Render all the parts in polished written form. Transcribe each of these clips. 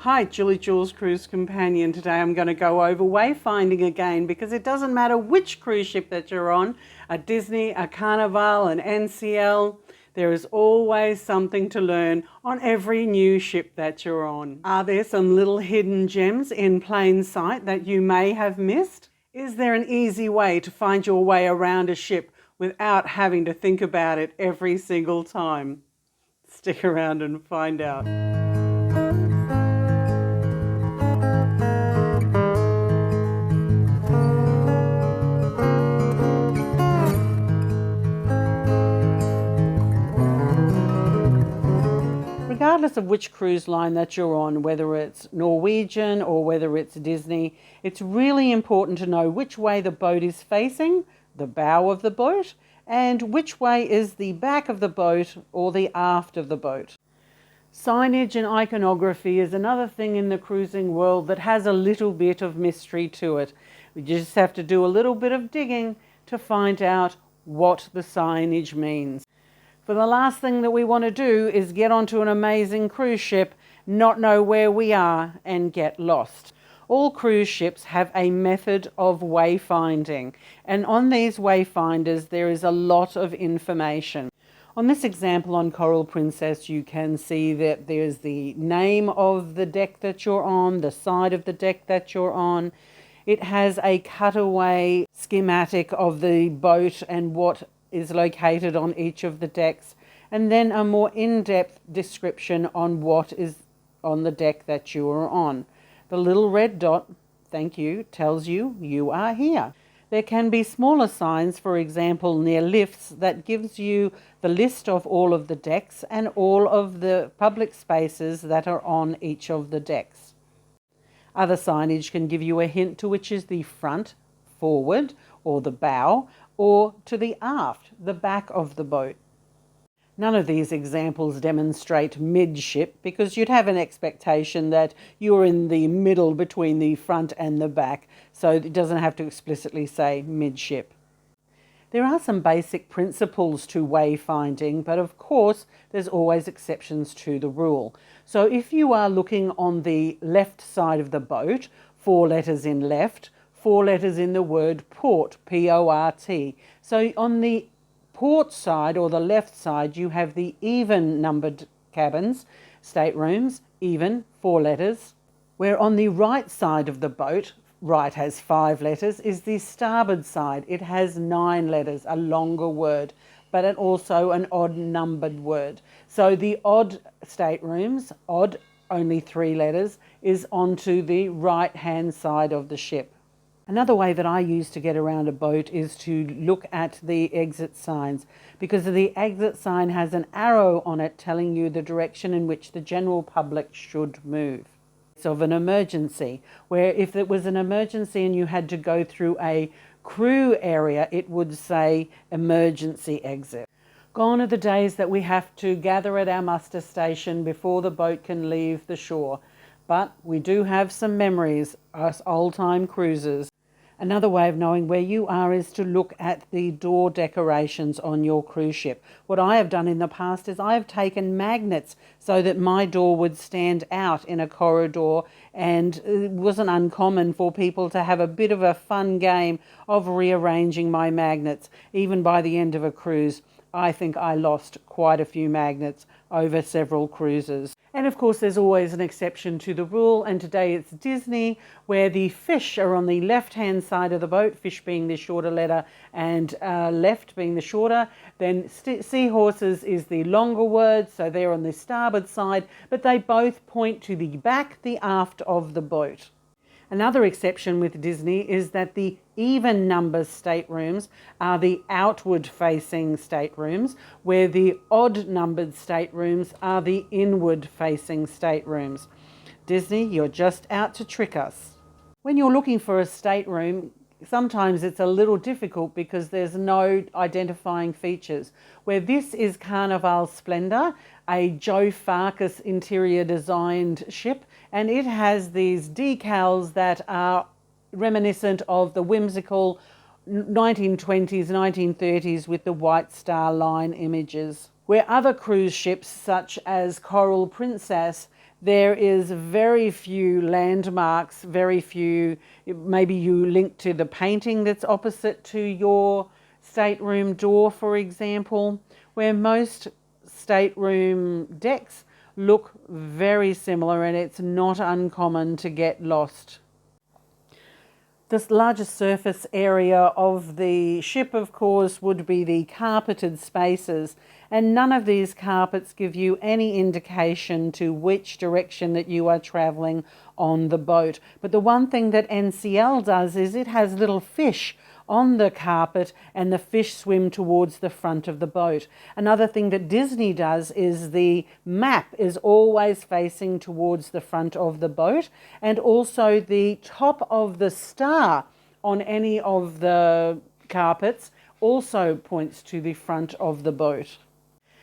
Hi, Julie Jules Cruise Companion. Today I'm going to go over wayfinding again because it doesn't matter which cruise ship that you're on, a Disney, a Carnival, an NCL, there is always something to learn on every new ship that you're on. Are there some little hidden gems in plain sight that you may have missed? Is there an easy way to find your way around a ship without having to think about it every single time? Stick around and find out. Regardless of which cruise line that you're on, whether it's Norwegian or whether it's Disney, it's really important to know which way the boat is facing, the bow of the boat, and which way is the back of the boat or the aft of the boat. Signage and iconography is another thing in the cruising world that has a little bit of mystery to it. We just have to do a little bit of digging to find out what the signage means. For the last thing that we want to do is get onto an amazing cruise ship, not know where we are, and get lost. All cruise ships have a method of wayfinding, and on these wayfinders there is a lot of information. On this example on Coral Princess, you can see that there's the name of the deck that you're on, the side of the deck that you're on. It has a cutaway schematic of the boat and what is located on each of the decks, and then a more in-depth description on what is on the deck that you are on. The little red dot, thank you, tells you you are here. There can be smaller signs, for example near lifts, that gives you the list of all of the decks and all of the public spaces that are on each of the decks. Other signage can give you a hint to which is the front, forward, or the bow, or to the aft, the back of the boat. None of these examples demonstrate midship because you'd have an expectation that you're in the middle between the front and the back, so it doesn't have to explicitly say midship. There are some basic principles to wayfinding, but of course there's always exceptions to the rule. So if you are looking on the left side of the boat, 4 letters in left, 4 letters in the word port, P-O-R-T. So on the port side or the left side, you have the even numbered cabins, staterooms, even, 4 letters. Where on the right side of the boat, right has 5 letters, is the starboard side. It has 9 letters, a longer word, but also an odd numbered word. So the odd staterooms, odd, only 3 letters, is onto the right-hand side of the ship. Another way that I use to get around a boat is to look at the exit signs, because the exit sign has an arrow on it telling you the direction in which the general public should move. It's of an emergency, where if it was an emergency and you had to go through a crew area, it would say emergency exit. Gone are the days that we have to gather at our muster station before the boat can leave the shore, but we do have some memories, us old-time cruisers. Another way of knowing where you are is to look at the door decorations on your cruise ship. What I have done in the past is I have taken magnets so that my door would stand out in a corridor, and it wasn't uncommon for people to have a bit of a fun game of rearranging my magnets. Even by the end of a cruise, I think I lost quite a few magnets over several cruises. And of course there's always an exception to the rule, and today it's Disney, where the fish are on the left-hand side of the boat, fish being the shorter letter and left being the shorter. Then seahorses is the longer word, so they're on the starboard side, but they both point to the back, the aft of the boat. Another exception with Disney is that the even number staterooms are the outward facing staterooms, where the odd numbered staterooms are the inward facing staterooms. Disney, you're just out to trick us. When you're looking for a stateroom, sometimes it's a little difficult because there's no identifying features. Where this is Carnival Splendor, a Joe Farkas interior designed ship, and it has these decals that are reminiscent of the whimsical 1920s, 1930s with the White Star Line images. Where other cruise ships such as Coral Princess, There is very few landmarks, very few, maybe you link to the painting that's opposite to your stateroom door, for example, where most stateroom decks look very similar, and it's not uncommon to get lost. The largest surface area of the ship, of course, would be the carpeted spaces, and none of these carpets give you any indication to which direction that you are travelling on the boat. But the one thing that NCL does is it has little fish on the carpet, and the fish swim towards the front of the boat. Another thing that Disney does is the map is always facing towards the front of the boat, and also the top of the star on any of the carpets also points to the front of the boat.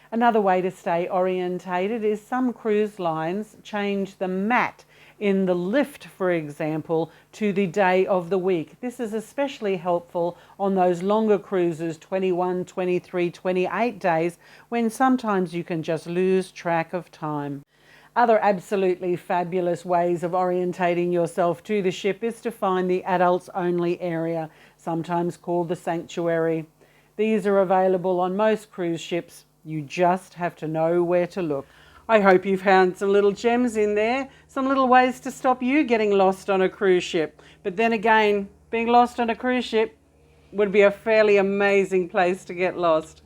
Another way to stay orientated is some cruise lines change the mat in the lift, for example, to the day of the week. This is especially helpful on those longer cruises, 21, 23, 28 days, when sometimes you can just lose track of time. Other absolutely fabulous ways of orientating yourself to the ship is to find the adults only area, sometimes called the sanctuary. These are available on most cruise ships. You just have to know where to look. I hope you've found some little gems in there, some little ways to stop you getting lost on a cruise ship. But then again, being lost on a cruise ship would be a fairly amazing place to get lost.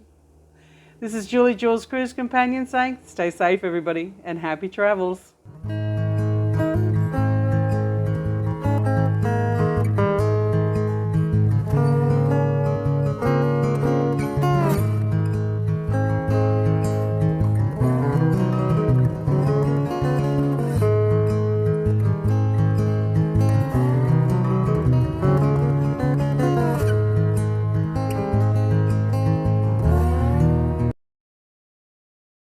This is Julie Jules Cruise Companion saying, stay safe everybody, and happy travels.